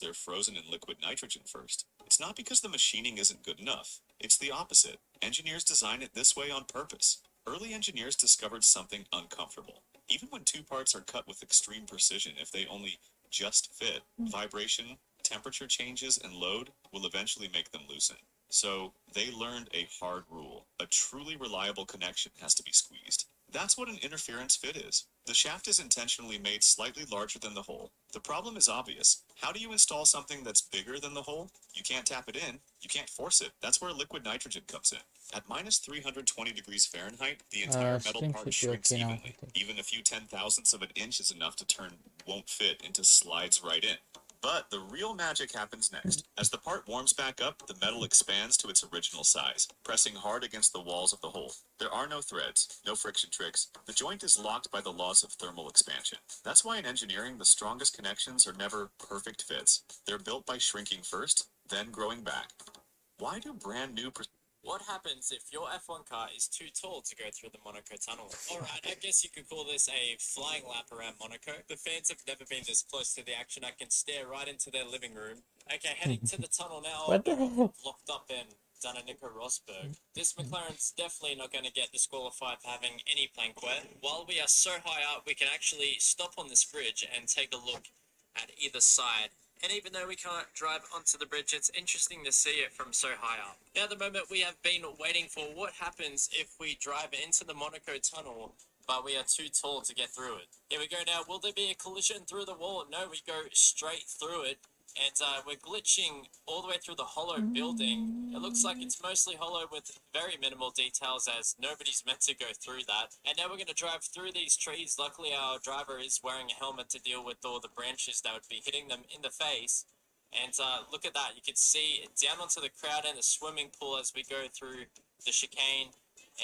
They're frozen in liquid nitrogen first. It's not because the machining isn't good enough. It's the opposite. Engineers designed it this way on purpose. Early engineers discovered something uncomfortable. Even when two parts are cut with extreme precision, if they only just fit, vibration, temperature changes, and load will eventually make them loosen. So they learned a hard rule. A truly reliable connection has to be squeezed. That's what an interference fit is. The shaft is intentionally made slightly larger than the hole. The problem is obvious. How do you install something that's bigger than the hole? You can't tap it in. You can't force it. That's where liquid nitrogen comes in. At minus 320 degrees Fahrenheit, the entire metal Stream part should be shrinks okay now, I evenly. think. Even a few 10,000ths of an inch is enough to turn won't fit into slides right in. But the real magic happens next. As the part warms back up, the metal expands to its original size, pressing hard against the walls of the hole. There are no threads, no friction tricks. The joint is locked by the laws of thermal expansion. That's why in engineering, the strongest connections are never perfect fits. They're built by shrinking first, then growing back. Why do brand new... What happens if your F1 car is too tall to go through the Monaco tunnel? Alright, I guess you could call this a flying lap around Monaco. The fans have never been this close to the action. I can stare right into their living room. Okay, heading to the tunnel now. What the hell? Locked up in Danica Rosberg. This McLaren's definitely not going to get disqualified for having any plank wear. While we are so high up, we can actually stop on this bridge and take a look at either side. And even though we can't drive onto the bridge, it's interesting to see it from so high up. Now, at the moment, we have been waiting for what happens if we drive into the Monaco tunnel, but we are too tall to get through it. Here we go now. Will there be a collision through the wall? No, we go straight through it. And we're glitching all the way through the hollow building. It looks like it's mostly hollow with very minimal details, as nobody's meant to go through that. And now we're going to drive through these trees. Luckily, our driver is wearing a helmet to deal with all the branches that would be hitting them in the face. And look at that. You can see down onto the crowd and the swimming pool as we go through the chicane.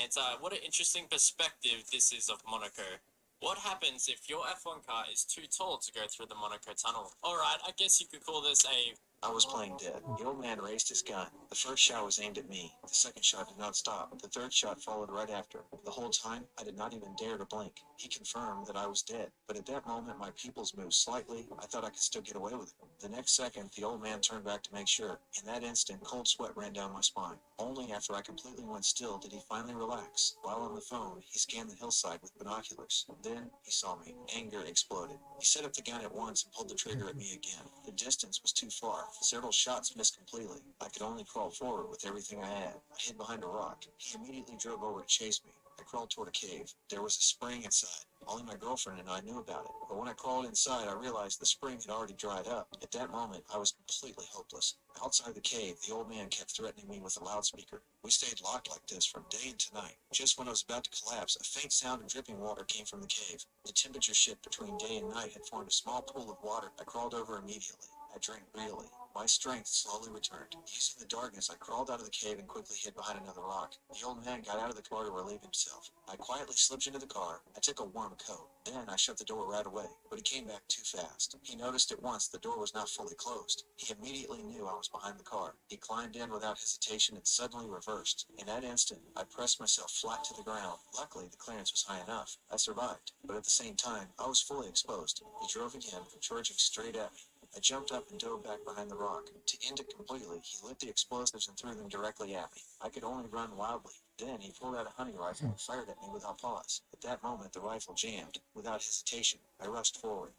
And what an interesting perspective this is of Monaco. What happens if your F1 car is too tall to go through the Monaco tunnel? Alright, I guess you could call this a... I was playing dead. The old man raised his gun. The first shot was aimed at me. The second shot did not stop. The third shot followed right after. The whole time, I did not even dare to blink. He confirmed that I was dead. But at that moment, my pupils moved slightly. I thought I could still get away with it. The next second, the old man turned back to make sure. In that instant, cold sweat ran down my spine. Only after I completely went still did he finally relax. While on the phone, he scanned the hillside with binoculars. Then, he saw me. Anger exploded. He set up the gun at once and pulled the trigger at me again. The distance was too far. Several shots missed completely. I could only crawl forward with everything I had. I hid behind a rock. He immediately drove over to chase me. I crawled toward a cave. There was a spring inside. Only my girlfriend and I knew about it. But when I crawled inside, I realized the spring had already dried up. At that moment, I was completely hopeless. Outside the cave, the old man kept threatening me with a loudspeaker. We stayed locked like this from day into night. Just when I was about to collapse, a faint sound of dripping water came from the cave. The temperature shift between day and night had formed a small pool of water. I crawled over immediately. I drank greedily. My strength slowly returned. Using the darkness, I crawled out of the cave and quickly hid behind another rock. The old man got out of the car to relieve himself. I quietly slipped into the car. I took a warm coat. Then I shut the door right away, but he came back too fast. He noticed at once the door was not fully closed. He immediately knew I was behind the car. He climbed in without hesitation and suddenly reversed. In that instant, I pressed myself flat to the ground. Luckily, the clearance was high enough. I survived, but at the same time, I was fully exposed. He drove again, charging straight at me. I jumped up and dove back behind the rock. To end it completely, he lit the explosives and threw them directly at me. I could only run wildly. Then he pulled out a hunting rifle and fired at me without pause. At that moment, the rifle jammed. Without hesitation, I rushed forward.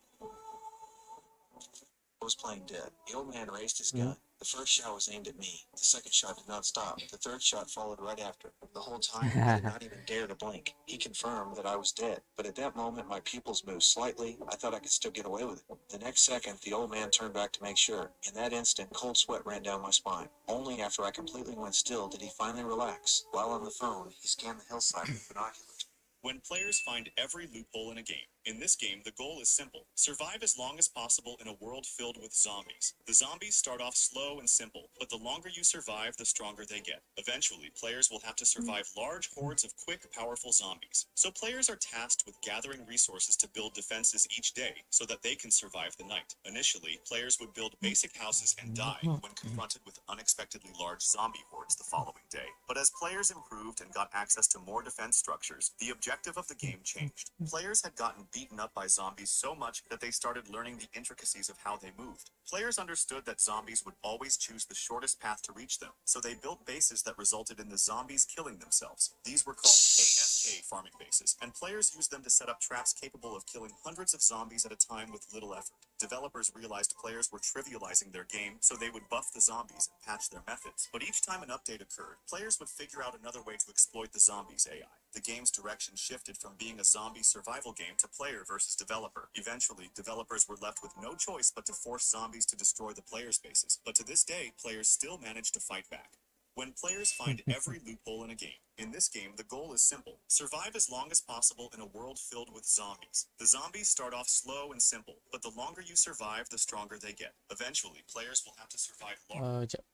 I was playing dead. The old man raised his gun. The first shot was aimed at me. The second shot did not stop. The third shot followed right after. The whole time, I did not even dare to blink. He confirmed that I was dead. But at that moment, my pupils moved slightly. I thought I could still get away with it. The next second, the old man turned back to make sure. In that instant, cold sweat ran down my spine. Only after I completely went still did he finally relax. While on the phone, he scanned the hillside with binoculars. When players find every loophole in a game. In this game, the goal is simple. Survive as long as possible in a world filled with zombies. The zombies start off slow and simple, but the longer you survive, the stronger they get. Eventually, players will have to survive large hordes of quick, powerful zombies. So players are tasked with gathering resources to build defenses each day so that they can survive the night. Initially, players would build basic houses and die when confronted with unexpectedly large zombie hordes the following day. But as players improved and got access to more defense structures, the objective of the game changed. Players had gotten beaten up by zombies so much that they started learning the intricacies of how they moved. Players understood that zombies would always choose the shortest path to reach them, so they built bases that resulted in the zombies killing themselves. These were called AFK farming bases, and players used them to set up traps capable of killing hundreds of zombies at a time with little effort. Developers realized players were trivializing their game, so they would buff the zombies and patch their methods. But each time an update occurred, players would figure out another way to exploit the zombies' AI. The game's direction shifted from being a zombie survival game to player versus developer. Eventually, developers were left with no choice but to force zombies to destroy the players' bases. But to this day, players still manage to fight back. When players find every loophole in a game. In this game, the goal is simple. Survive as long as possible in a world filled with zombies. The zombies start off slow and simple, but the longer you survive, the stronger they get. Eventually, players will have to survive longer. Jap.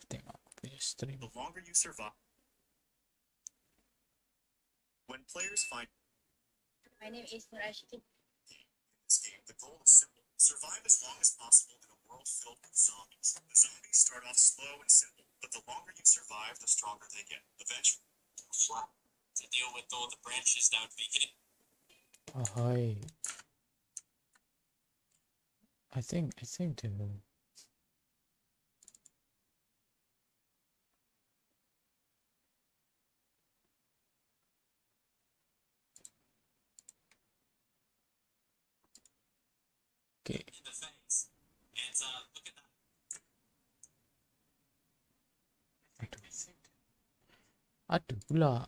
Tengok punya stream. The longer you survive. When players find My name is Nurashid. in this game, the goal is simple. Survive as long as possible in a world filled with zombies. The zombies start off slow and simple, but the longer you survive, the stronger they get. Eventually, Flat. To deal with all the branches that would be hidden. Ahoy. I think the okay. In the face. And look at that. Aduh pula. And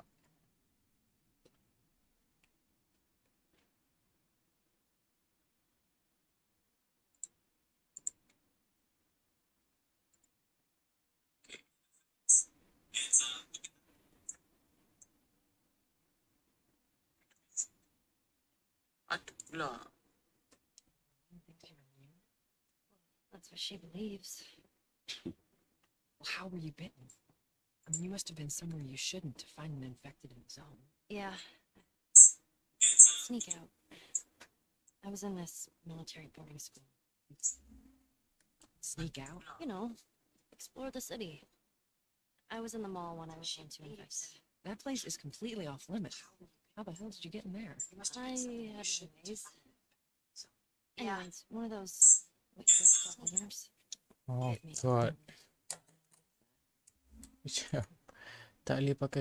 look at Aduh pula. That's what she believes. Well, how were you bitten? I mean, you must have been somewhere you shouldn't to find an infected in the zone. Yeah, sneak out. I was in this military boarding school. Sneak out? You know, explore the city. I was in the mall when I was into infected. That place is completely off limits. How the hell did you get in there? I had a maze. Yeah. Anyways, one of those what you guys call winners. Oh hit me. god. Tak boleh pakai